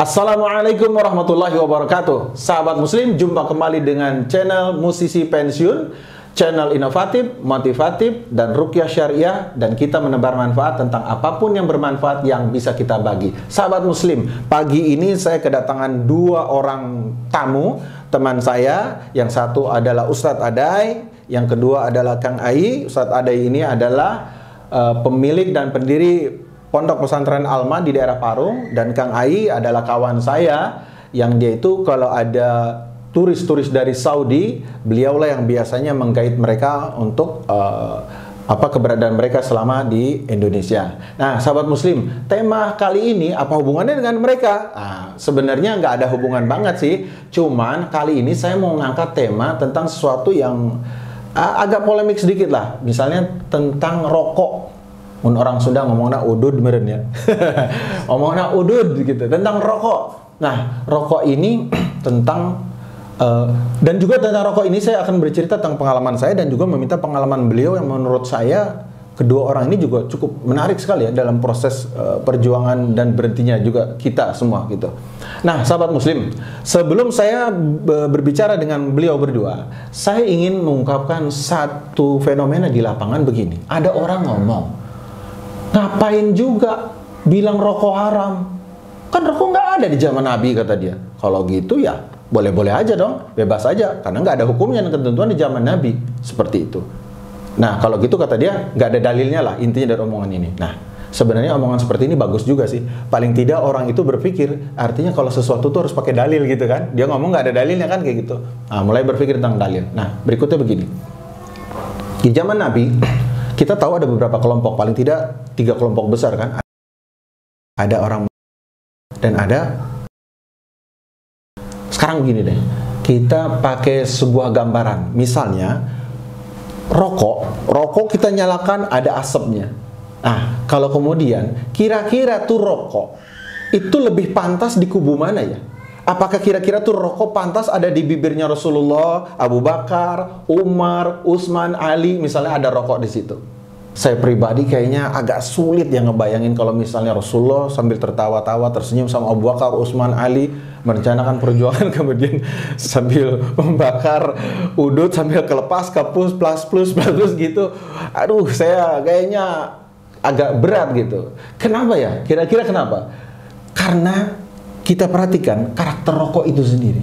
Assalamualaikum warahmatullahi wabarakatuh. Sahabat muslim, jumpa kembali dengan channel Musisi Pensiun, channel inovatif, motivatif, dan ruqyah syariah, dan kita menebar manfaat tentang apapun yang bermanfaat yang bisa kita bagi. Sahabat muslim, pagi ini saya kedatangan dua orang tamu, teman saya. Yang satu adalah Ustadz Adai, yang kedua adalah Kang Ai. Ustadz Adai ini adalah pemilik dan pendiri Pondok Pesantren Alma di daerah Parung, dan Kang Ai adalah kawan saya yang dia itu kalau ada turis-turis dari Saudi, beliaulah yang biasanya menggait mereka untuk keberadaan mereka selama di Indonesia. Nah, sahabat muslim, tema kali ini apa hubungannya dengan mereka? Sebenarnya nggak ada hubungan banget sih, cuman kali ini saya mau ngangkat tema tentang sesuatu yang agak polemik sedikit lah, misalnya tentang rokok. Orang Sunda ngomongnya udud meren ya. Ngomongnya udud gitu tentang rokok. Nah, rokok ini tentang dan juga tentang rokok ini saya akan bercerita tentang pengalaman saya dan juga meminta pengalaman beliau yang menurut saya kedua orang ini juga cukup menarik sekali ya dalam proses perjuangan dan berhentinya juga kita semua gitu. Nah, sahabat muslim, sebelum saya berbicara dengan beliau berdua, saya ingin mengungkapkan satu fenomena di lapangan begini. Ada orang ngomong, ngapain juga bilang rokok haram? Kan rokok nggak ada di zaman Nabi, kata dia. Kalau gitu ya boleh-boleh aja dong, bebas aja. Karena nggak ada hukumnya dan ketentuan di zaman Nabi. Seperti itu. Nah, kalau gitu kata dia, nggak ada dalilnya lah intinya dari omongan ini. Nah, sebenarnya omongan seperti ini bagus juga sih. Paling tidak orang itu berpikir, artinya kalau sesuatu tuh harus pakai dalil gitu kan. Dia ngomong nggak ada dalilnya kan kayak gitu. Nah, mulai berpikir tentang dalil. Nah, berikutnya begini. Di zaman Nabi, kita tahu ada beberapa kelompok, paling tidak 3 kelompok besar kan. Ada orang dan ada. Sekarang begini deh, kita pakai sebuah gambaran. Misalnya rokok kita nyalakan ada asapnya. Nah, kalau kemudian kira-kira tuh rokok itu lebih pantas di kubu mana ya? Apakah kira-kira tuh rokok pantas ada di bibirnya Rasulullah, Abu Bakar, Umar, Utsman, Ali, misalnya ada rokok di situ? Saya pribadi kayaknya agak sulit ya ngebayangin kalau misalnya Rasulullah sambil tertawa-tawa tersenyum sama Abu Bakar, Utsman, Ali merencanakan perjuangan kemudian sambil membakar udut sambil kelepas kapus plus gitu. Aduh, saya kayaknya agak berat gitu. Kenapa ya? Kira-kira kenapa? Karena kita perhatikan karakter rokok itu sendiri.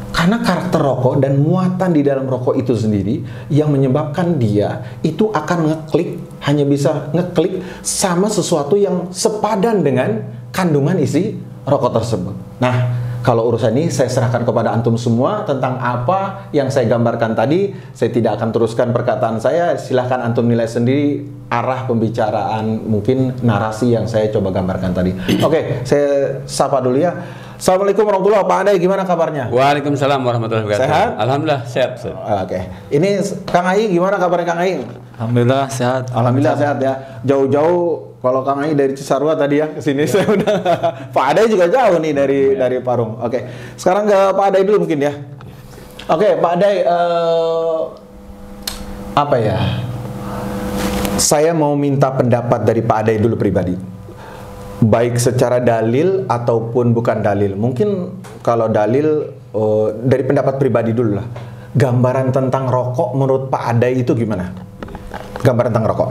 Karena karakter rokok dan muatan di dalam rokok itu sendiri yang menyebabkan dia itu akan ngeklik, hanya bisa ngeklik sama sesuatu yang sepadan dengan kandungan isi rokok tersebut. Nah, kalau urusan ini saya serahkan kepada antum semua. Tentang apa yang saya gambarkan tadi, saya tidak akan teruskan perkataan saya. Silahkan antum nilai sendiri arah pembicaraan, mungkin narasi yang saya coba gambarkan tadi. Oke, saya sapa dulu ya. Assalamualaikum warahmatullahi wabarakatuh. Pak Adai, gimana kabarnya? Waalaikumsalam warahmatullahi wabarakatuh. Sehat? Alhamdulillah sehat. Oke. Ini Kang Ai, gimana kabarnya Kang Ai? Alhamdulillah sehat. Alhamdulillah sehat ya. Jauh-jauh kalau Kang Ai dari Cisarua tadi ya ke sini saya udah. Pak Adai juga jauh nih dari Parung. Oke. Sekarang ke Pak Adai dulu mungkin ya. Oke, Pak Adai, apa ya? Saya mau minta pendapat dari Pak Adai dulu pribadi. Baik secara dalil ataupun bukan dalil. Mungkin kalau dalil dari pendapat pribadi dulu lah. Gambaran tentang rokok menurut Pak Adai itu gimana? Gambaran tentang rokok.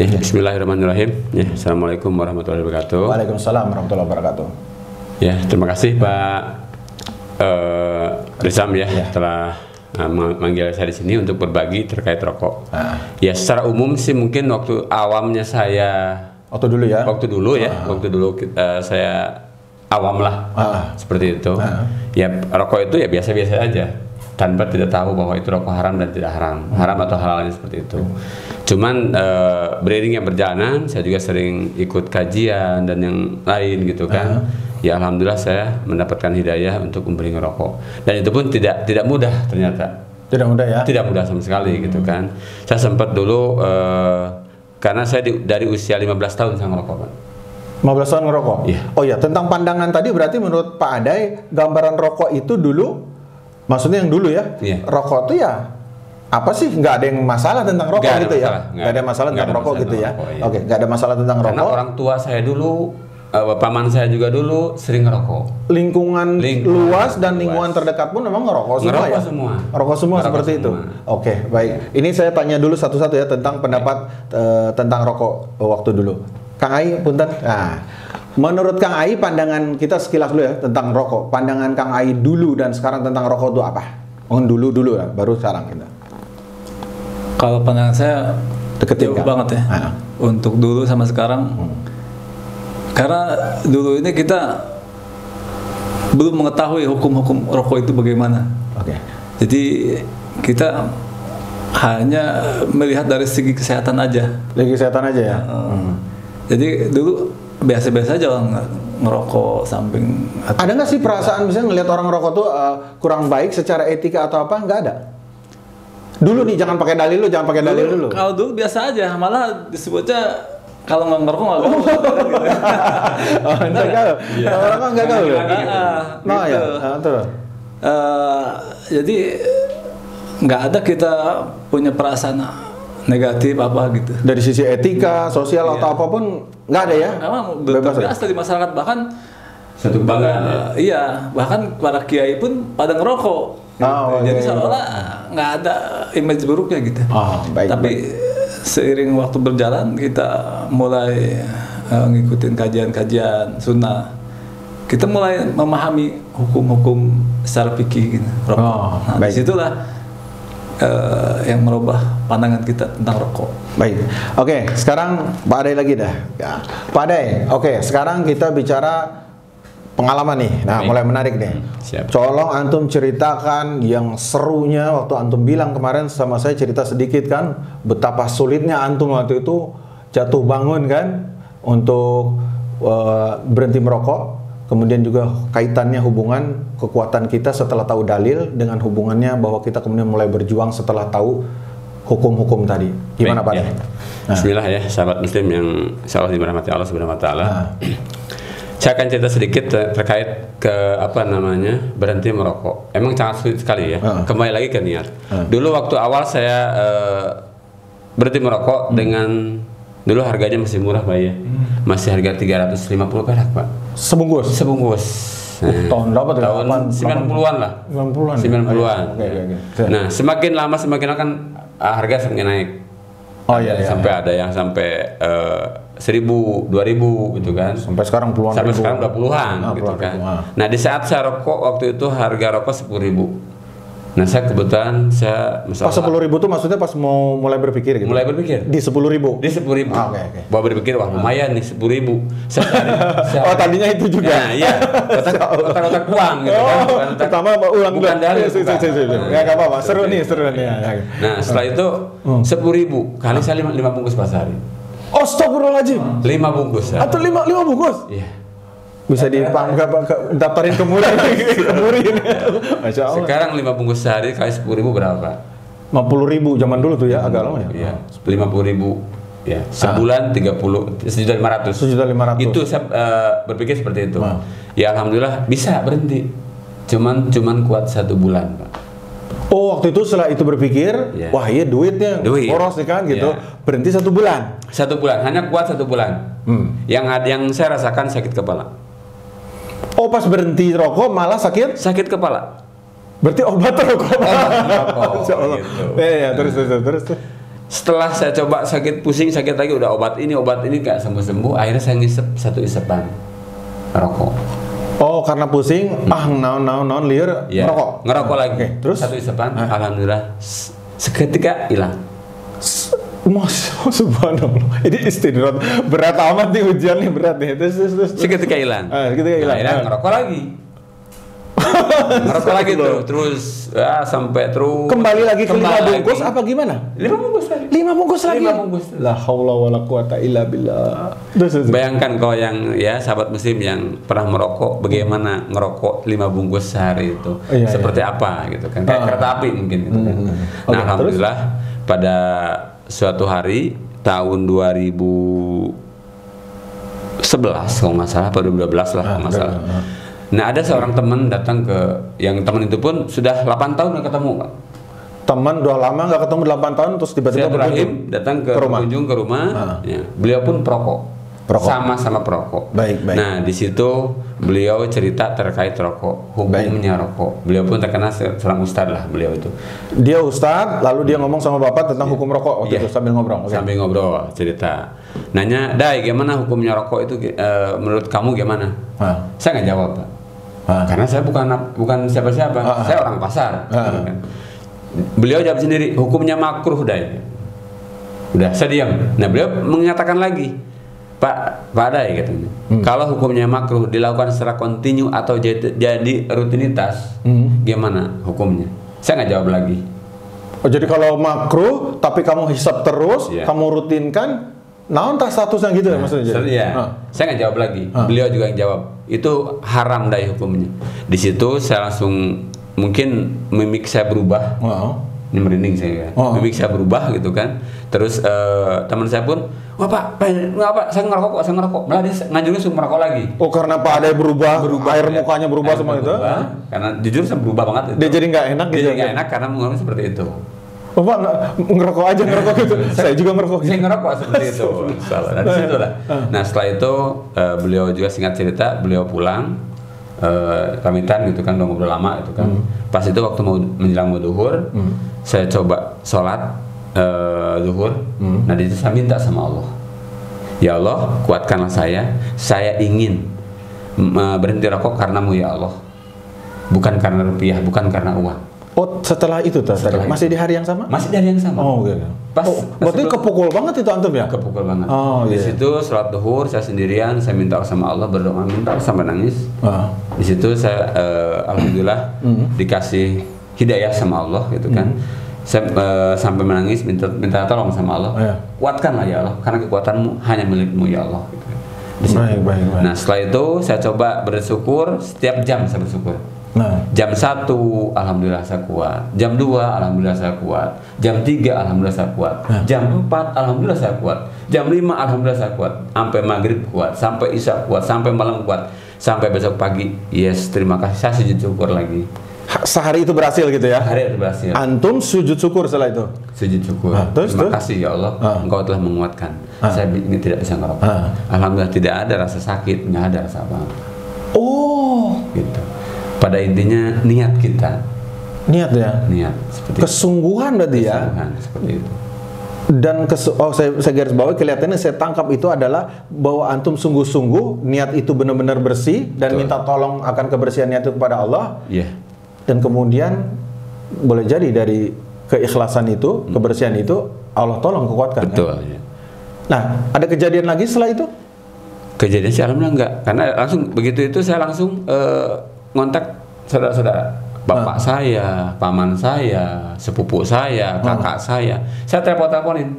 Ya, bismillahirrahmanirrahim. Ya, assalamualaikum warahmatullahi wabarakatuh. Waalaikumsalam warahmatullahi wabarakatuh. Ya, terima kasih Pak Rizam ya telah manggil saya di sini untuk berbagi terkait rokok. Ya, secara umum sih mungkin waktu awamnya saya Waktu dulu saya awam lah, seperti itu. Ya, rokok itu ya biasa-biasa aja, tanpa tidak tahu bahwa itu rokok haram dan tidak haram, haram atau halalnya seperti itu. Cuman beriring yang berjalan, saya juga sering ikut kajian dan yang lain gitu kan. Ya, alhamdulillah saya mendapatkan hidayah untuk memberi ngerokok, dan itu pun tidak mudah ternyata. Tidak mudah ya? Tidak mudah sama sekali gitu kan. Saya sempat dulu karena saya dari usia 15 tahun saya ngerokok, Pak. 15 tahun ngerokok? Iya. Oh ya, tentang pandangan tadi berarti menurut Pak Adai, gambaran rokok itu dulu, maksudnya yang dulu ya, rokok itu ya, apa sih, nggak ada yang masalah tentang rokok gitu ya? Nggak ada masalah tentang rokok gitu ya? Oke, nggak ada masalah tentang rokok. Karena orang tua saya dulu paman saya juga dulu sering ngerokok. Lingkungan luas dan lingkungan terdekat pun memang ngerokok semua ya? Ngerokok semua seperti itu? Oke, baik. Ini saya tanya dulu satu-satu ya tentang pendapat tentang rokok waktu dulu. Kang Ai, punten. Nah, menurut Kang Ai, pandangan kita sekilas dulu ya tentang rokok. Pandangan Kang Ai dulu dan sekarang tentang rokok itu apa? Dulu ya, baru sekarang kita. Kalau pandangan saya jauh banget ya. Untuk dulu sama sekarang. Karena dulu ini kita belum mengetahui hukum-hukum rokok itu bagaimana. Jadi kita hanya melihat dari segi kesehatan aja. Segi kesehatan aja ya. Jadi dulu biasa-biasa aja orang ngerokok samping. Ada nggak sih perasaan misalnya ngelihat orang ngerokok tuh kurang baik secara etika atau apa? Nggak ada. Dulu nih jangan pakai dalil dulu. Kalau dulu biasa aja, malah disebutnya kalau nggak ngerokok nggak gaul. Nggak gaul. Orang kan nggak gaul. Nah ya, betul. Jadi nggak ada kita punya perasaan negatif apa gitu. Dari sisi etika, sosial atau apapun nggak ada ya? Memang biasa di masyarakat, bahkan satu kebanggaan. Iya, bahkan para kiai pun pada ngerokok. Jadi seolah-olah nggak ada image buruknya gitu. Tapi seiring waktu berjalan kita mulai ngikutin kajian-kajian sunnah, kita mulai memahami hukum-hukum secara fikih gitu. Disitulah yang merubah pandangan kita tentang rokok. Baik, oke, sekarang Pak Adai lagi dah. Ya. Pak Adai, oke, sekarang kita bicara pengalaman nih. Nah, mulai menarik nih. Siap. Colong antum ceritakan yang serunya waktu antum bilang kemarin sama saya, cerita sedikit kan betapa sulitnya antum waktu itu jatuh bangun kan untuk berhenti merokok. Kemudian juga kaitannya hubungan kekuatan kita setelah tahu dalil dengan hubungannya bahwa kita kemudian mulai berjuang setelah tahu hukum-hukum tadi. Gimana Pak? Ya. Bismillah ya, sahabat muslim yang insyaallah dirahmati Allah Subhanahu wa taala. Saya akan cerita sedikit terkait ke berhenti merokok. Emang sangat sulit sekali ya. Kembali lagi ke niat. Dulu waktu awal saya berhenti merokok dengan dulu harganya masih murah Pak ya. Masih harga 350 perak Pak. Sebungkus. Tahun berapa tuh? Tahun 90-an lah. 90-an. Nah, semakin lama kan harga semakin naik. Sampai ada yang sampai 1.000, 2.000 gitu kan. Sampai sekarang puluhan ribu. Sampai sekarang udah puluhan gitu kan. Nah, di saat saya rokok waktu itu harga rokok 10.000. Nah, saya kebetulan pas 10.000 tuh maksudnya pas mau mulai berpikir gitu. Mulai berpikir. Di 10.000. Di 10.000. Bawa berpikir wah lumayan nih 10.000. Tadinya itu juga. Nah, iya. Otak uang gitu kan. Pertama ulang bukan dari. Ya enggak apa-apa. Seru nih. Nah, setelah itu 10.000 kali saya 5 bungkus per hari. Astagfirullahaladzim. 5 bungkus. Atau 5 bungkus? Iya. Bisa daftarin ke Muri. Masya Allah. Sekarang 5 bungkus sehari kali 10.000 berapa? 50.000 zaman dulu tuh ya, agak lama ya. Iya. 50.000 ya. Sebulan 1.500.000. 1.500.000. Itu saya berpikir seperti itu. Ya alhamdulillah bisa berhenti. Cuman kuat 1 bulan, Pak. Oh, waktu itu setelah itu berpikir, wah iya duitnya boros nih kan gitu. Berhenti 1 bulan. 1 bulan, hanya kuat 1 bulan. Yang saya rasakan sakit kepala. Oh, pas berhenti rokok malah sakit kepala. Berarti obat rokok. Gitu. Ya, terus. Setelah saya coba pusing sakit lagi, udah obat ini nggak sembuh. Akhirnya saya ngisep 1 isepan rokok. Oh, karena pusing, naon liur ngerokok lagi. Terus 1 isepan, alhamdulillah seketika hilang. Masya subhanallah. Ini istirahat berat amat nih, ujian nih berat nih. Terus. Seketika hilang. Akhirnya ngerokok lagi. Ngerokok lagi terus sampai terus. Kembali lagi ke 5 bungkus apa gimana? 5 bungkus lagi. 5 bungkus lagi. 5 bungkus. La haula wala quwata illa billah. Bayangkan kalau yang sahabat muslim yang pernah merokok, bagaimana ngerokok 5 bungkus sehari itu. Seperti apa gitu kan. Kayak kereta api mungkin gitu kan. Nah, alhamdulillah pada suatu hari tahun 2011 kalau nggak salah, atau 2012 lah kalau nggak salah. Nah, ada seorang teman datang yang teman itu pun sudah 8 tahun nggak ketemu, Pak. Teman udah lama nggak ketemu 8 tahun terus tiba-tiba datang ke rumah. Ya, beliau pun perokok. sama-sama perokok. Baik. Nah, di situ beliau cerita terkait rokok, hukumnya rokok. Beliau pun terkenal seorang ustadz lah beliau itu. Dia ustadz, lalu dia ngomong sama bapak tentang hukum rokok waktu itu sambil ngobrol. Sambil ngobrol, cerita. Nanya, Dai, gimana hukumnya rokok itu menurut kamu gimana? Saya nggak jawab, Pak. Karena saya bukan siapa-siapa. Saya orang pasar. Gitu kan. Beliau jawab sendiri, hukumnya makruh, Dai. Udah, saya diam. Nah, beliau mengatakan lagi, Pak Dai katanya, kalau hukumnya makruh dilakukan secara kontinu atau jadi rutinitas, gimana hukumnya? Saya nggak jawab lagi. Oh, jadi kalau makruh tapi kamu hisap terus, kamu rutinkan, naon tak statusnya gitu ya maksudnya? Saya nggak jawab lagi. Beliau juga yang jawab, itu haram Dai hukumnya. Di situ saya langsung, mungkin mimik saya berubah. Ini merinding saya, mimik saya berubah gitu kan. Terus teman saya pun, wah Pak, saya ngerokok. Malah dia nganjurin suruh merokok lagi. Oh, karena Pak Ade berubah air mukanya berubah semua itu? Karena jujur saya berubah banget. Dia jadi nggak enak gitu? Jadi nggak enak karena mengalami seperti itu. Oh Pak, ngerokok aja gitu. Saya juga ngerokok. Saya ngerokok seperti itu. Dari situ lah. Nah, setelah itu beliau juga singkat cerita, beliau pulang, pamitan gitu kan, udah ngobrol lama gitu kan. Pas itu waktu menjelang mau duhur, saya coba sholat zuhur. Nah, di situ saya minta sama Allah, ya Allah, kuatkanlah saya ingin berhenti rokok karenamu ya Allah, bukan karena rupiah, bukan karena uang. Oh, setelah itu tadi masih di hari yang sama? Masih di hari yang sama. Oh, gitu. Berarti kepukul banget itu antum ya? Kepukul banget. Di situ sholat zuhur saya sendirian, saya minta sama Allah, berdoa, minta sampai nangis. Di situ saya alhamdulillah dikasih hidayah sama Allah gitu kan. Saya sampai menangis, minta tolong sama Allah. Kuatkanlah ya Allah, karena kekuatanmu hanya milikmu ya Allah. Gitu. Baik. Nah, setelah itu saya coba bersyukur, setiap jam saya bersyukur. Jam 1 alhamdulillah saya kuat, jam 2 alhamdulillah saya kuat, jam 3 alhamdulillah saya kuat, jam 4 alhamdulillah saya kuat, jam 5 alhamdulillah saya kuat, sampai maghrib kuat, sampai isya kuat, sampai malam kuat, sampai besok pagi. Yes, terima kasih, saya sujud syukur lagi. Sehari itu berhasil gitu ya? Hari itu berhasil. Antum sujud syukur setelah itu? Sujud syukur. Terima kasih ya Allah, Engkau telah menguatkan. Saya ini tidak bisa ngerokok. Alhamdulillah tidak ada rasa sakit, nggak ada rasa apa-apa. Oh, gitu. Pada intinya niat kita. Niat ya? Niat. Seperti kesungguhan berarti ya? Kesungguhan, seperti itu. Dan saya garis bawahi, kelihatannya saya tangkap itu adalah bahwa antum sungguh-sungguh, niat itu benar-benar bersih dan minta tolong akan kebersihan niat itu kepada Allah. Dan kemudian boleh jadi dari keikhlasan itu, kebersihan itu, Allah tolong kuatkan. Betul. Kan? Nah, ada kejadian lagi setelah itu? Kejadian sih alhamdulillah enggak, karena langsung begitu itu saya langsung ngontak saudara-saudara, bapak saya, paman saya, sepupu saya, kakak saya telepon-teleponin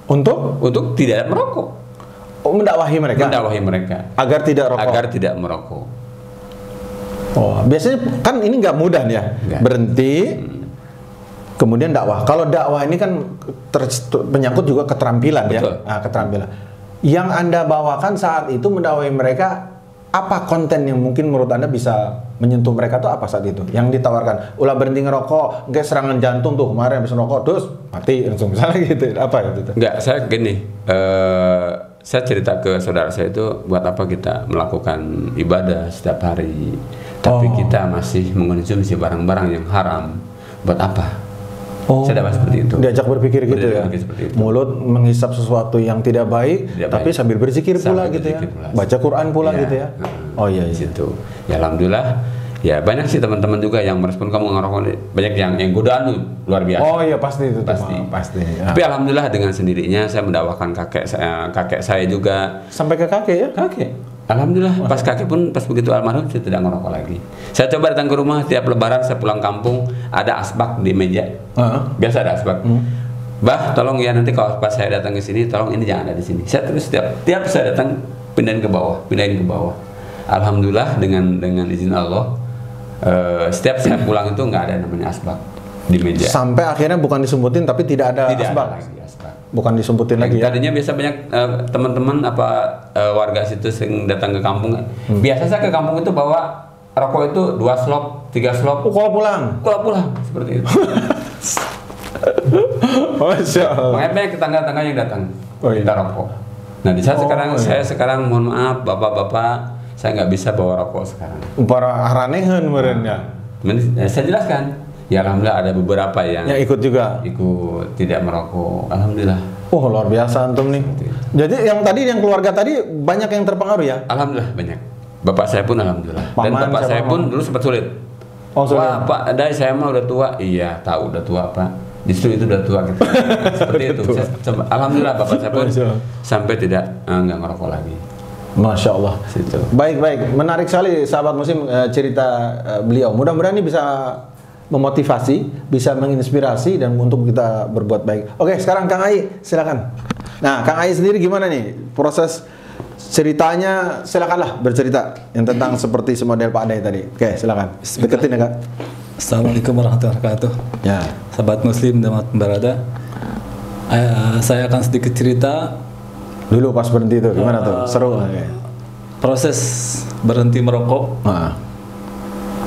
untuk tidak merokok. Oh, mendakwahi mereka. Agar tidak merokok. Oh, biasanya kan ini nggak mudah nih ya, berhenti, kemudian dakwah. Kalau dakwah ini kan menyangkut juga keterampilan. Betul. Ya, keterampilan. Yang Anda bawakan saat itu mendakwahi mereka, apa konten yang mungkin menurut Anda bisa menyentuh mereka tuh apa saat itu? Yang ditawarkan, ulah berhenti ngerokok, kayak serangan jantung tuh kemarin habis ngerokok terus mati langsung misalnya gitu. Apa itu? Enggak, saya gini, saya cerita ke saudara saya itu, buat apa kita melakukan ibadah setiap hari, tapi kita masih mengonsumsi barang-barang yang haram, buat apa? Saya dapat seperti itu. Diajak berpikir gitu ya. Mulut menghisap sesuatu yang tidak baik, tapi sambil berzikir pula gitu ya. Baca Quran pula gitu ya. Oh iya. Situ. Ya alhamdulillah. Ya banyak sih teman-teman juga yang merespon kamu ngerokok, banyak yang godaan tuh luar biasa. Oh iya pasti itu. Pasti. Ya. Tapi alhamdulillah dengan sendirinya saya mendakwahkan kakek saya juga. Sampai ke kakek ya? Kakek. Alhamdulillah, pas kakek pun pas begitu almarhum saya tidak ngerokok lagi. Saya coba datang ke rumah tiap lebaran, saya pulang kampung ada asbak di meja. Biasa ada asbak. Bah, tolong ya nanti kalau pas saya datang ke sini, tolong ini jangan ada di sini. Saya terus tiap saya datang pindahin ke bawah. Alhamdulillah dengan izin Allah, setiap saya pulang itu nggak ada namanya asbak di meja. Sampai akhirnya bukan disumputin tapi tidak ada asbak. Bukan disumputin lagi ya. Tadinya biasa banyak teman-teman warga situ sering datang ke kampung. Biasa saya ke kampung itu bawa rokok itu 2 slop, 3 slop. Kalau pulang seperti itu. Masya Allah. Makanya banyak tetangga-tetangga yang datang minta rokok. Nah di saat saya sekarang mohon maaf bapak-bapak, saya nggak bisa bawa rokok sekarang. Para aranehan merenya. Saya jelaskan. Ya alhamdulillah ada beberapa yang ikut juga. Ikut tidak merokok. Alhamdulillah. Oh luar biasa antum nih. Jadi yang keluarga tadi banyak yang terpengaruh ya? Alhamdulillah banyak. Bapak saya pun alhamdulillah. Dan bapak saya pun dulu sempat sulit. Oh, wah Pak, saya mah udah tua. Iya tahu udah tua Pak. Justru itu udah tua gitu. Seperti itu. Alhamdulillah bapak saya pun sampai nggak ngerokok lagi. Masya Allah. Situ. Baik, menarik sekali sahabat muslim cerita beliau. Mudah-mudahan ini bisa memotivasi, bisa menginspirasi dan untuk kita berbuat baik. Oke, sekarang Kang Ai, silakan. Nah, Kang Ai sendiri gimana nih proses ceritanya? Silakanlah bercerita yang tentang seperti semodel Pak Adai tadi. Oke, silakan. Deketin ya Kak. Assalamualaikum warahmatullahi wabarakatuh. Ya. Sahabat muslim dan berada. Saya akan sedikit cerita dulu pas berhenti itu gimana tuh? Seru. Proses berhenti merokok.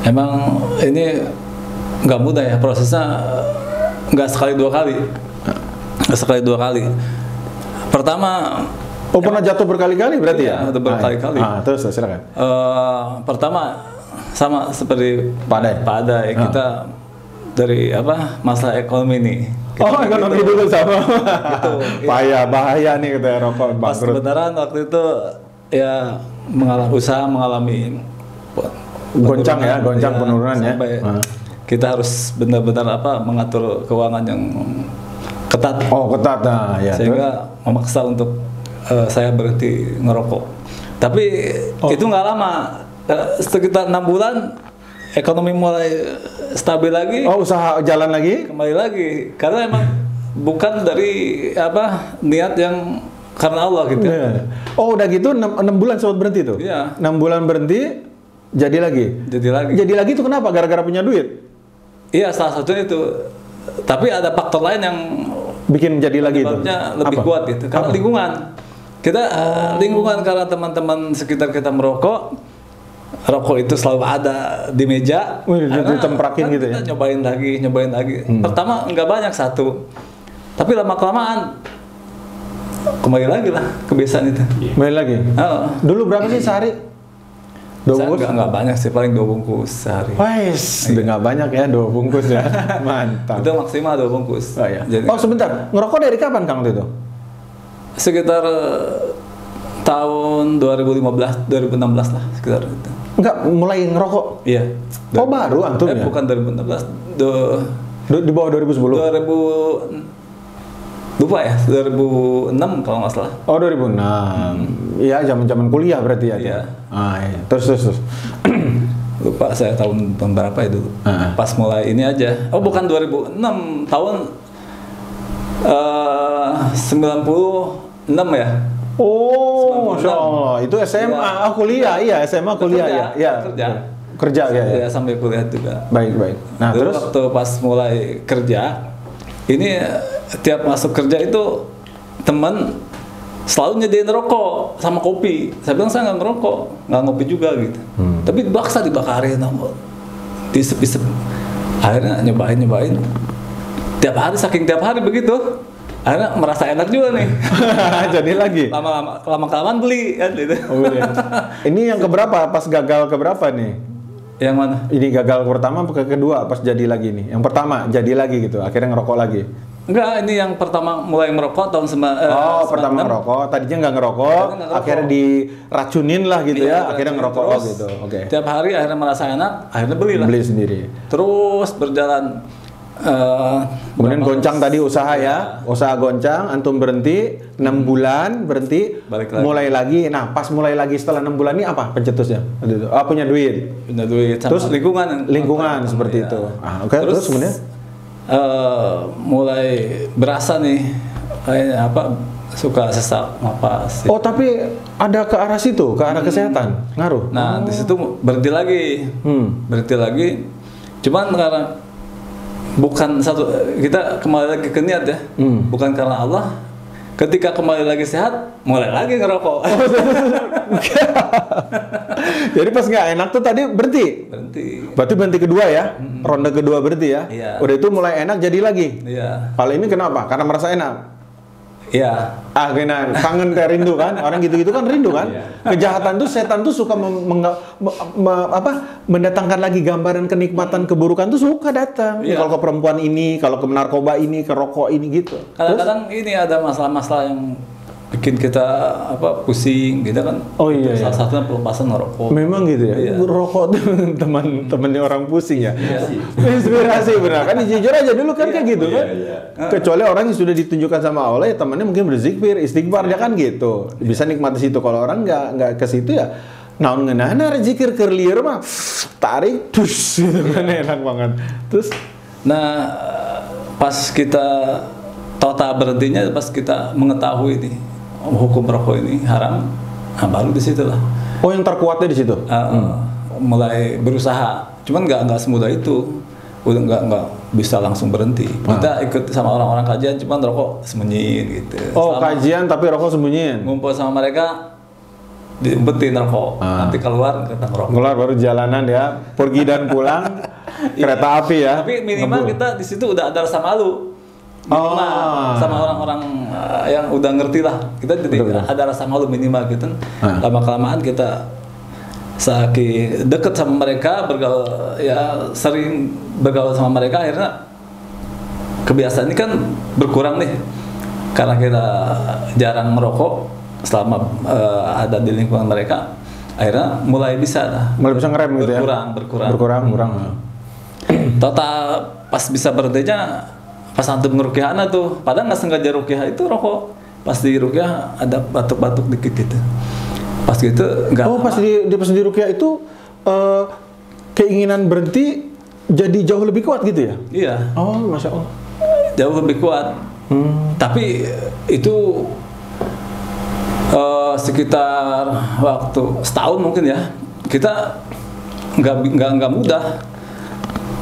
Emang ini nggak mudah ya prosesnya, nggak sekali dua kali. Pertama, pernah jatuh berkali-kali berarti ya? Berkali-kali. Terus silakan. Pertama sama seperti Pak Adai, kita dari masalah ekonomi nih. Ekonomi dulu sama. Gitu. Bahaya nih kita rokok bangkrut. Pas kebenaran waktu itu ya mengalami goncang penurunan ya. Kita harus benar-benar mengatur keuangan yang ketat. Ketat ya. Sehingga memaksa untuk saya berhenti ngerokok. Tapi itu nggak lama. Sekitar 6 bulan ekonomi mulai stabil lagi. Usaha jalan lagi? Kembali lagi. Karena emang bukan dari niat yang karena Allah gitu. Yeah. Udah gitu 6 bulan sempat berhenti tuh? Iya. 6 bulan berhenti, jadi lagi? Jadi lagi itu kenapa? Gara-gara punya duit? Iya, salah satunya itu. Tapi ada faktor lain yang bikin jadi lagi itu? Lebih kuat gitu. Karena lingkungan. Kita lingkungan karena teman-teman sekitar kita merokok. Rokok itu selalu ada di meja. Ditemprakin gitu ya? Kita nyobain lagi. Pertama nggak banyak satu. Tapi lama-kelamaan kembali lagi lah kebiasaan itu. Kembali lagi? Dulu berapa sih sehari? 2 bungkus? Nggak banyak sih, paling 2 bungkus sehari. Udah nggak banyak ya 2 bungkus ya. Mantap. Itu maksimal 2 bungkus. Iya. Sebentar, ngerokok dari kapan Kang itu? Sekitar tahun 2015, 2016 lah sekitar itu. Enggak, mulai ngerokok? Iya. Baru antum ya? Bukan 2016. Di bawah 2010? 2006 kalau nggak salah. 2006. Iya, zaman kuliah berarti ya? Iya. Iya. Terus. Lupa saya tahun berapa itu. Pas mulai ini aja. Bukan 2006, tahun 96 ya. Masya Allah. Itu SMA, kuliah, iya SMA kuliah ya. Kerja ya. Sampai kuliah juga. Baik. Nah terus waktu pas mulai kerja, ini tiap masuk kerja itu teman selalu nyediain rokok sama kopi. Saya bilang saya nggak ngerokok, nggak ngopi juga gitu. Tapi dibaksa dibakarin, disep. Akhirnya nyobain. Saking tiap hari begitu. Akhirnya merasa enak juga nih. Jadi lagi. Lama-kelamaan beli kan gitu. Ini yang keberapa? Pas gagal keberapa nih? Yang mana? Ini gagal pertama apa kedua pas jadi lagi nih? Yang pertama jadi lagi gitu, akhirnya ngerokok lagi. Enggak, ini yang pertama mulai merokok tahun pertama ngerokok, tadinya nggak ngerokok, akhirnya diracunin lah gitu ya, akhirnya ngerokok gitu. Oke. Tiap hari akhirnya merasa enak, akhirnya beli sendiri. Terus berjalan. Kemudian goncang tadi usaha ya, usaha goncang, antum berhenti 6 bulan berhenti, mulai lagi. Nah pas mulai lagi setelah 6 bulan ini apa pencetusnya? Punya duit. Terus lingkungan seperti itu. Terus kemudian mulai berasa nih kayak suka sesak napas. Tapi ada ke arah situ, ke arah kesehatan ngaruh. Nah di situ berhenti lagi. Cuman karena bukan kita kembali lagi ke niat ya, bukan karena Allah. Ketika kembali lagi sehat, mulai lagi ngerokok. Jadi pas nggak enak tuh tadi berhenti. Berarti berhenti kedua ya, ronde kedua berhenti ya. Iya. Udah itu mulai enak jadi lagi. Iya. Kalau ini kenapa? Karena merasa enak. Iya. Kangen teh rindu kan? Orang gitu-gitu kan rindu kan? Kejahatan tuh, setan tuh suka mendatangkan lagi gambaran kenikmatan, keburukan tuh suka datang. Iya. Kalau ke perempuan ini, kalau ke narkoba ini, ke rokok ini gitu. Kadang-kadang ini ada masalah-masalah yang bikin kita pusing gitu kan. Oh iya. Salah satunya pelepasan ngerokok. Memang gitu ya. Iya. Rokok tuh teman-temannya orang pusing ya. Inspirasi benar kan, jujur aja dulu kan kayak gitu kan. Kecuali orang yang sudah ditunjukkan sama Allah ya temannya mungkin berzikir, istighfar dia kan gitu. Bisa nikmati situ. Kalau orang nggak ke situ ya naon ngeunahna zikir keur lieur mah tarik dus gitu kan enak banget. Terus pas kita total berhentinya pas kita mengetahui ini hukum rokok ini haram, baru di situ lah. Oh, yang terkuatnya di situ. Mulai berusaha, cuman nggak semudah itu. Udah nggak bisa langsung berhenti. Kita ikut sama orang-orang kajian, cuman rokok sembunyiin gitu. Oh, kajian tapi rokok sembunyiin. Ngumpul sama mereka, diumpetin rokok. Nanti keluar kita ngerokok. Keluar baru jalanan ya, pergi dan pulang kereta api ya. Tapi minimal kita di situ udah ada rasa malu. Minimal sama orang-orang yang udah ngerti lah. Kita jadi ada rasa malu minimal gitu. Lama-kelamaan kita saking deket sama mereka, sering bergaul sama mereka, akhirnya kebiasaan ini kan berkurang nih karena kita jarang merokok selama ada di lingkungan mereka, akhirnya mulai bisa ngerem gitu ya. Berkurang. Total pas bisa berhentinya pas antum ngerukiah tuh, padahal nggak sengaja rukiah itu rokok, pas di rukiah ada batuk-batuk dikit gitu. Pas gitu nggak. Oh, pas di rukiah itu keinginan berhenti jadi jauh lebih kuat gitu ya? Iya. Oh, masya Allah. Jauh lebih kuat. Tapi itu sekitar waktu setahun mungkin ya. Kita nggak mudah.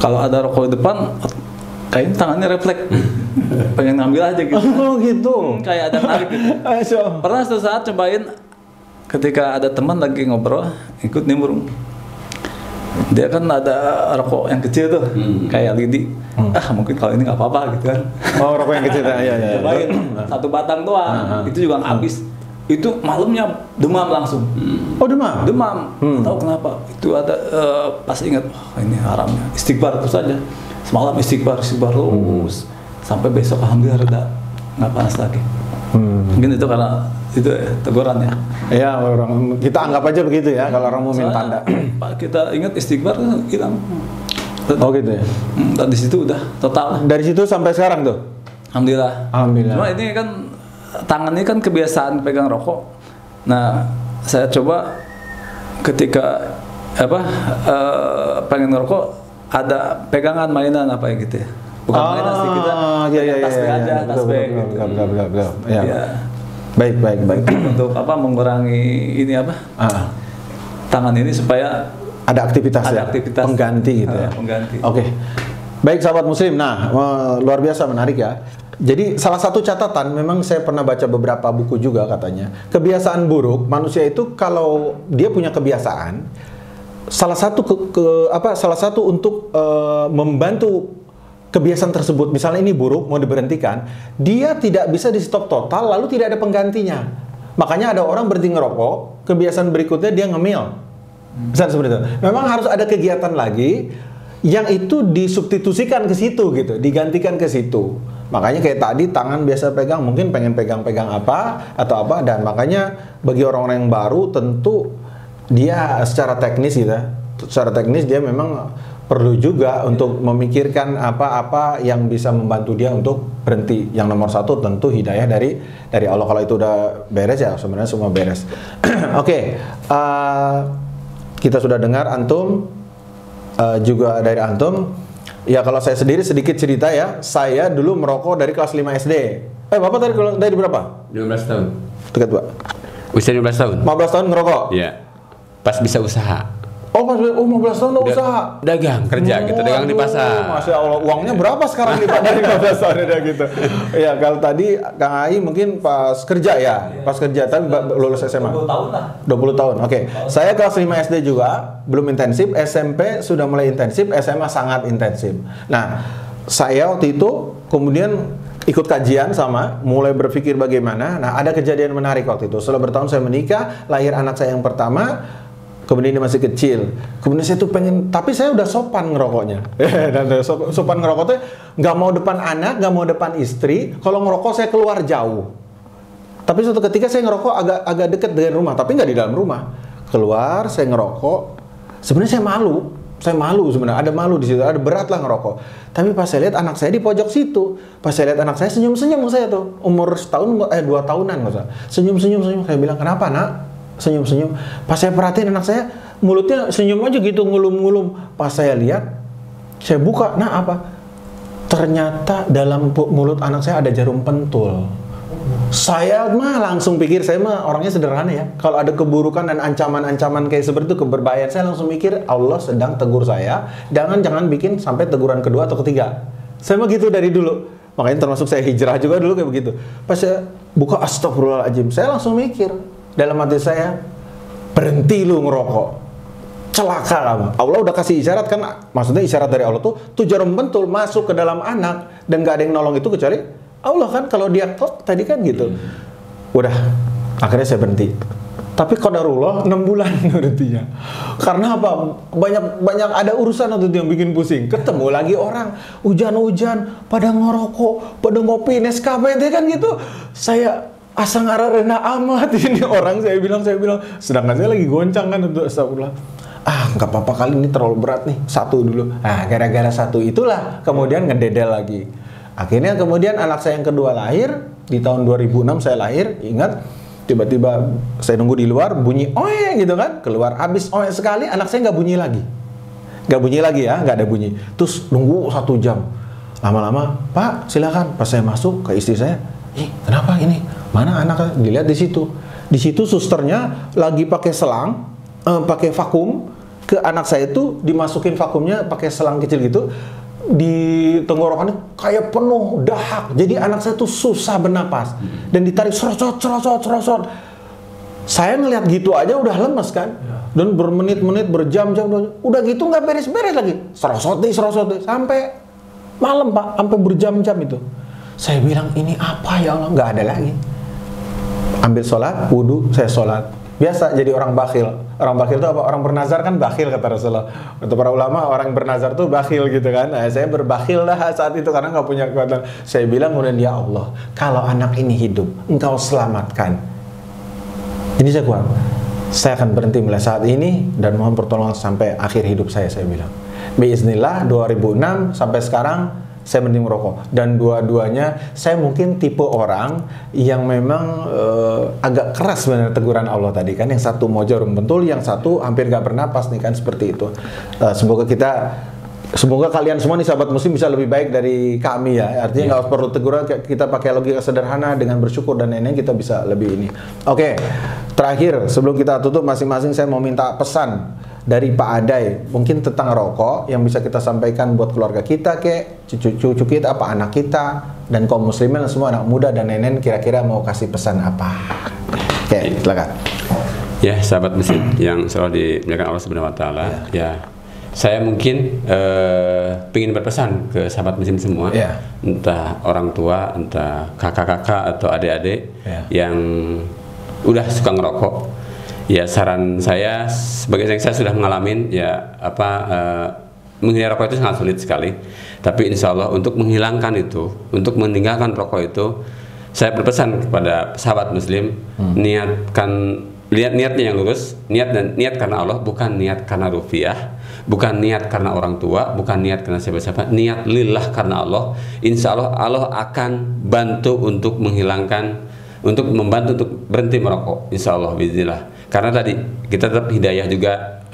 Kalau ada rokok di depan, kayaknya tangannya refleks. Pengen ngambil aja gitu. Oh gitu. Kayak ada narik gitu. Pernah suatu saat cobain. Ketika ada teman lagi ngobrol, ikut nimbrung. Dia kan ada rokok yang kecil tuh, kayak lidi. Mungkin kalau ini nggak apa-apa gitu kan. Oh, rokok yang kecil, ya. Cobain satu batang doang, itu juga nggak habis. Itu malamnya demam langsung. Oh, demam? Demam. Tahu kenapa? Itu ada pas ingat, ini haramnya. Istighfar terus aja. Semalam istighfar terus. Sampai besok alhamdulillah reda, nggak panas lagi. Mungkin itu karena itu teguran ya. Iya, orang kita anggap aja begitu ya kalau orang mau minta tanda. Pak, kita ingat istighfar hilang. Oh gitu ya. Dan di situ udah total. Dari situ sampai sekarang tuh. Alhamdulillah. Cuma ini kan tangan ini kan kebiasaan pegang rokok. Nah, saya coba ketika pengen ngerokok ada pegangan mainan apa gitu ya. Bukan mainan sih kita. Tasbih aja, tasbih. Betul. Ya. Baik. Untuk mengurangi ini tangan ini supaya ada aktivitas pengganti gitu ya. Pengganti. Oke. Baik sahabat muslim. Nah, luar biasa menarik ya. Jadi salah satu catatan memang saya pernah baca beberapa buku juga katanya. Kebiasaan buruk manusia itu kalau dia punya kebiasaan salah satu untuk membantu kebiasaan tersebut, misalnya ini buruk mau diberhentikan, dia tidak bisa di stop total lalu tidak ada penggantinya. Makanya ada orang berhenti ngerokok, kebiasaan berikutnya dia ngemil. Misalnya seperti itu. Memang harus ada kegiatan lagi yang itu disubstitusikan ke situ gitu, digantikan ke situ. Makanya kayak tadi tangan biasa pegang, mungkin pengen pegang-pegang apa atau apa, dan makanya bagi orang-orang yang baru tentu dia secara teknis gitu, secara teknis dia memang perlu juga untuk memikirkan apa-apa yang bisa membantu dia untuk berhenti. Yang nomor satu tentu hidayah dari Allah. Kalau itu udah beres ya sebenarnya semua beres. Oke, kita sudah dengar antum, juga dari antum. Ya kalau saya sendiri sedikit cerita ya, saya dulu merokok dari kelas 5 SD. Bapak dari berapa? 15 tahun. Dekat Pak. Usia 15 tahun. 15 tahun ngerokok? Iya. Pas bisa usaha. Oh, pas 15 tahun udah usaha? Dagang, kerja gitu, dagang di pasar. Masya Allah, uangnya berapa sekarang dari 15 tahun udah gitu? Ya, kalau tadi Kang Ai mungkin pas kerja ya? Pas kerja, tapi lulus SMA? 20 tahun lah. 20 tahun, oke. Saya kelas 5 SD juga, belum intensif, SMP sudah mulai intensif, SMA sangat intensif. Nah, saya waktu itu kemudian ikut kajian sama, mulai berpikir bagaimana. Nah, ada kejadian menarik waktu itu. Setelah bertahun saya menikah, lahir anak saya yang pertama. Kemudian dia masih kecil. Kemudian saya tuh pengen, tapi saya udah sopan ngerokoknya. Dan sopan ngerokok tuh nggak mau depan anak, nggak mau depan istri. Kalau ngerokok saya keluar jauh. Tapi suatu ketika saya ngerokok agak dekat dengan rumah, tapi nggak di dalam rumah. Keluar, saya ngerokok. Sebenarnya saya malu. Saya malu sebenarnya. Ada malu di situ. Ada berat lah ngerokok. Tapi pas saya lihat anak saya di pojok situ. Pas saya lihat anak saya senyum-senyum saya tuh. Umur 2 tahunan nggak usah. Senyum-senyum. Saya bilang, kenapa nak? Senyum-senyum. Pas saya perhatiin anak saya, mulutnya senyum aja gitu, ngulum-ngulum. Pas saya lihat, saya buka, nah apa? Ternyata dalam mulut anak saya ada jarum pentul. Saya mah langsung pikir, saya mah orangnya sederhana ya. Kalau ada keburukan dan ancaman-ancaman kayak seperti itu, keberbahayaan, saya langsung mikir Allah sedang tegur saya. Jangan bikin sampai teguran kedua atau ketiga. Saya mah gitu dari dulu. Makanya termasuk saya hijrah juga dulu kayak begitu. Pas saya buka, astagfirullahaladzim, saya langsung mikir. Dalam hati saya, berhenti lu ngerokok, celaka kamu. Allah udah kasih isyarat kan, maksudnya isyarat dari Allah tuh jarum pentul masuk ke dalam anak dan gak ada yang nolong itu kecuali Allah kan. Kalau dia kok tadi kan gitu. Udah, akhirnya saya berhenti. Tapi qadarullah 6 bulan berhentinya. Karena apa? Banyak ada urusan waktu itu yang bikin pusing. Ketemu lagi orang, hujan-hujan, pada ngerokok, pada ngopi Nescafe kan gitu. Saya asa ngararena amat ini orang, saya bilang, sedangkan saya lagi goncang kan untuk astagfirullah. Nggak apa-apa kali ini terlalu berat nih, satu dulu. Gara-gara satu itulah kemudian ngededel lagi. Akhirnya kemudian anak saya yang kedua lahir di tahun 2006 saya lahir. Ingat, tiba-tiba saya nunggu di luar bunyi oe gitu kan, keluar habis oe sekali anak saya nggak bunyi lagi ya, nggak ada bunyi. Terus nunggu 1 jam. Lama-lama, Pak silakan. Pas saya masuk ke istri saya, kenapa ini? Mana anaknya? Dilihat di situ. Di situ susternya lagi pakai selang, pakai vakum ke anak saya itu, dimasukin vakumnya pakai selang kecil gitu di tenggorokannya kayak penuh dahak. Jadi anak saya tuh susah bernapas dan ditarik serosot. Saya ngeliat gitu aja udah lemes kan. Dan bermenit-menit, berjam-jam, udah gitu nggak beres-beres lagi. Serosot deh sampai malam Pak, sampai berjam-jam itu. Saya bilang ini apa ya Allah, nggak ada lagi. Ambil sholat, wudhu, saya sholat. Biasa jadi orang bakhil. Orang bakhil itu apa? Orang bernazar kan bakhil kata Rasulullah. Kata para ulama, orang bernazar tuh bakhil gitu kan. Nah, saya berbakhil lah saat itu karena nggak punya kekuatan. Saya bilang kemudian, ya Allah, kalau anak ini hidup, Engkau selamatkan. Ini saya kuat. Saya akan berhenti mulai saat ini dan mohon pertolongan sampai akhir hidup saya bilang. Biiznillah 2006 sampai sekarang saya berhenti merokok. Dan dua-duanya saya mungkin tipe orang yang memang agak keras sebenarnya teguran Allah tadi kan. Yang satu mau jarum pentul, yang satu hampir gak bernapas nih kan, seperti itu. Semoga kalian semua nih sahabat muslim bisa lebih baik dari kami ya. Artinya nggak perlu teguran, kita pakai logika sederhana dengan bersyukur dan lain-lain, kita bisa lebih ini. Oke, terakhir sebelum kita tutup masing-masing saya mau minta pesan dari Pak Adai, mungkin tentang rokok yang bisa kita sampaikan buat keluarga kita, cucu kita, apa anak kita, dan kaum muslimin semua anak muda dan lain-lain, kira-kira mau kasih pesan apa? Oke, silakan. Ya, sahabat muslim yang selalu dimuliakan Allah Subhanahu wa taala, ya. Saya mungkin ingin berpesan ke sahabat muslim semua, entah orang tua, entah kakak-kakak atau adik-adik yang udah suka ngerokok. Ya, saran saya sebagai yang saya sudah mengalami menghindari rokok itu sangat sulit sekali. Tapi insya Allah untuk menghilangkan itu, untuk meninggalkan rokok itu, saya berpesan kepada sahabat muslim, niatnya yang lurus, niat karena Allah, bukan niat karena rupiah, bukan niat karena orang tua, bukan niat karena siapa-siapa, niat lillah karena Allah. Insya Allah akan bantu untuk menghilangkan, untuk membantu untuk berhenti merokok. Insya Allah, bismillah. Karena tadi kita tetap hidayah juga,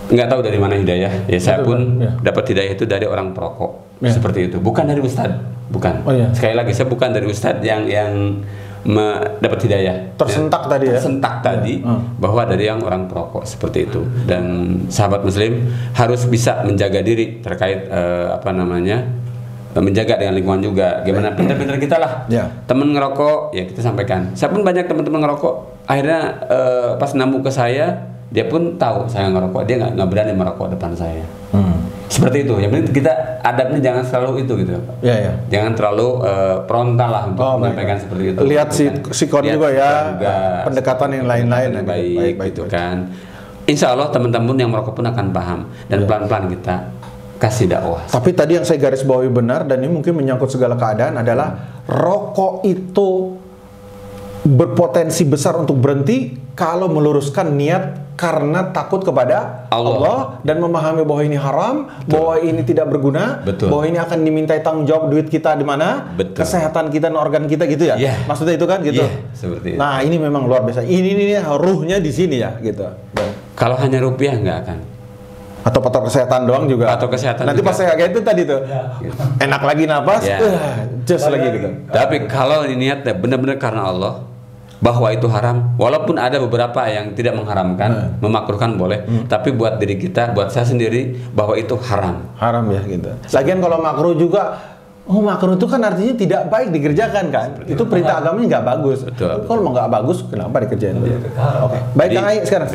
nggak tahu dari mana hidayah. Ya saya pun dapat hidayah itu dari orang perokok, seperti itu. Bukan dari ustadz, bukan. Sekali lagi, saya bukan dari ustadz yang dapat hidayah. Tersentak tadi bahwa dari yang orang perokok, seperti itu. Dan sahabat muslim harus bisa menjaga diri terkait menjaga dengan lingkungan juga. Gimana pintar-pintar kita lah. Temen ngerokok, ya kita sampaikan. Saya pun banyak teman-teman ngerokok. Akhirnya pas nambung ke saya, dia pun tahu saya ngerokok. Dia nggak berani merokok depan saya. Seperti itu. Yang penting kita adabnya jangan selalu itu gitu. Ya. Jangan terlalu frontal lah untuk menyampaikan seperti itu. Lihat sikon juga ya, pendekatan yang lain-lain baik gitu kan. Insya Allah teman-teman yang merokok pun akan paham dan pelan-pelan kita kasih dakwah. Tapi tadi yang saya garis bawahi benar dan ini mungkin menyangkut segala keadaan adalah rokok itu berpotensi besar untuk berhenti kalau meluruskan niat karena takut kepada Allah dan memahami bahwa ini haram, bahwa ini tidak berguna, bahwa ini akan dimintai tanggung jawab duit kita di mana, kesehatan kita dan organ kita gitu ya. Maksudnya itu kan gitu. Seperti itu. Nah, ini memang luar biasa. Ini ruhnya di sini ya gitu. Kalau hanya rupiah nggak akan. Atau faktor kesehatan doang juga. Atau kesehatan. Nanti juga. Pas saya kayak itu tadi tuh, enak lagi napas, just lagi gitu. Tapi kalau niatnya benar-benar karena Allah, bahwa itu haram, walaupun ada beberapa yang tidak mengharamkan, memakruhkan boleh, tapi buat diri kita, buat saya sendiri, bahwa itu haram. Haram ya gitu. Lagian kalau makruh juga, makruh itu kan artinya tidak baik dikerjakan kan? Seperti itu perintah agamanya nggak bagus. Kalau mau nggak bagus, kenapa dikerjain? Oke. Baik Kang Ai sekarang.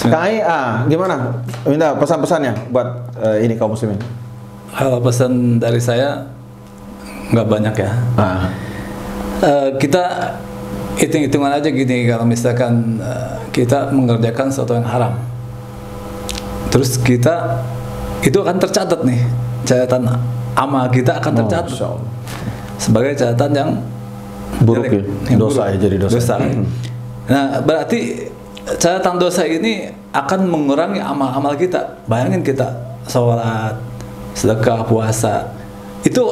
Kang Ai, gimana? Minta pesan-pesannya buat ini kaum muslimin. Kalau pesan dari saya nggak banyak ya. Kita hitung-hitungan aja gini, kalau misalkan kita mengerjakan sesuatu yang haram, terus kita itu akan tercatat nih, catatan amal kita akan tercatat sebagai catatan yang buruk ya, yang dosa buruk. Ya jadi dosa. Nah berarti catatan dosa ini akan mengurangi amal-amal kita. Bayangin kita sholat, sedekah, puasa, itu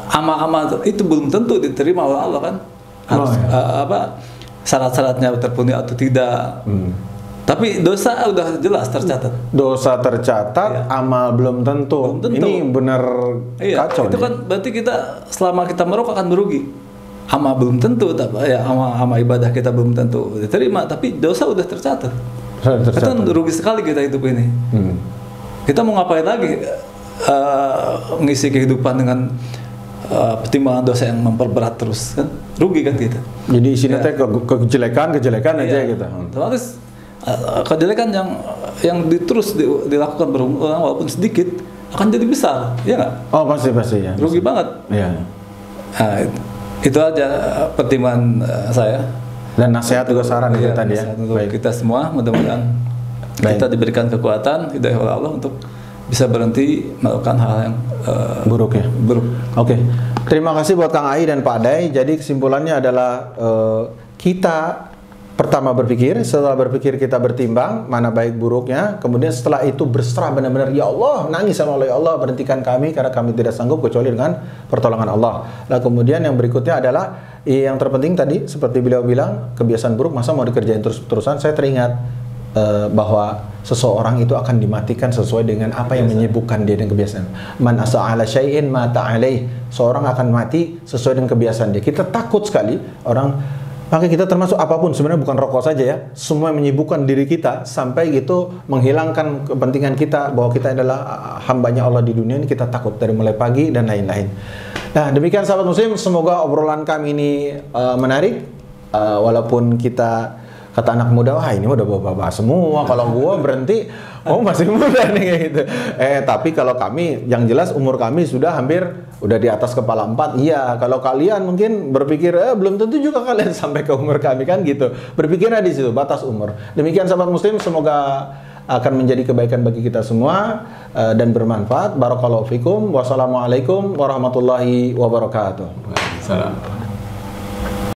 amal-amal itu belum tentu diterima oleh Allah kan, harus syarat-syaratnya terpenuhi atau tidak. Tapi dosa udah jelas tercatat. Dosa tercatat, amal belum tentu. Ini benar kacau. Itu kan berarti kita selama kita merokok akan merugi. Amal belum tentu, amal ibadah kita belum tentu diterima, tapi dosa udah tercatat. Itu rugi sekali kita hidup ini. Kita mau ngapain lagi? Ngisi kehidupan dengan pertimbangan dosa yang memperberat terus kan, rugi kan kita. Jadi isinya kejelekan aja gitu. Terus kejelekan yang terus dilakukan berulang walaupun sedikit akan jadi besar, ya nggak? Oh pasti ya. Rugi banget. Iya. Nah, itu aja pertimbangan saya. Dan nasihat juga saran itu tadi ya. Untuk kita semua, mudah-mudahan kita diberikan kekuatan hidayah oleh Allah untuk bisa berhenti melakukan hal yang buruk ya. Buruk. Oke. Terima kasih buat Kang Ai dan Pak Dai. Jadi kesimpulannya adalah kita pertama berpikir, setelah berpikir kita bertimbang mana baik buruknya, kemudian setelah itu berserah benar-benar, ya Allah, nangis sama Allah, ya Allah, berhentikan kami karena kami tidak sanggup kecuali dengan pertolongan Allah. Nah kemudian yang berikutnya adalah yang terpenting tadi seperti beliau bilang, kebiasaan buruk masa mau dikerjain terus-terusan. Saya teringat bahwa seseorang itu akan dimatikan sesuai dengan apa yang menyibukkan dia dengan kebiasaan. Man asa'ala syai'in mata alaih. Seorang akan mati sesuai dengan kebiasaan dia. Kita takut sekali orang, makanya kita termasuk apapun, sebenarnya bukan rokok saja ya, semua yang menyibukkan diri kita sampai gitu menghilangkan kepentingan kita bahwa kita adalah hambanya Allah di dunia ini. Kita takut dari mulai pagi dan lain-lain. Nah demikian sahabat muslim, semoga obrolan kami ini menarik, walaupun kita kata anak muda, wah ini udah bapak-bapak semua, kalau gua berhenti, masih muda nih kayak gitu. Tapi kalau kami, yang jelas umur kami sudah hampir udah di atas kepala 4. Iya, kalau kalian mungkin berpikir belum tentu juga kalian sampai ke umur kami kan gitu. Berpikirnya di situ batas umur. Demikian sahabat muslim, semoga akan menjadi kebaikan bagi kita semua dan bermanfaat. Barakallahu fikum. Wassalamualaikum warahmatullahi wabarakatuh. Waalaikumsalam.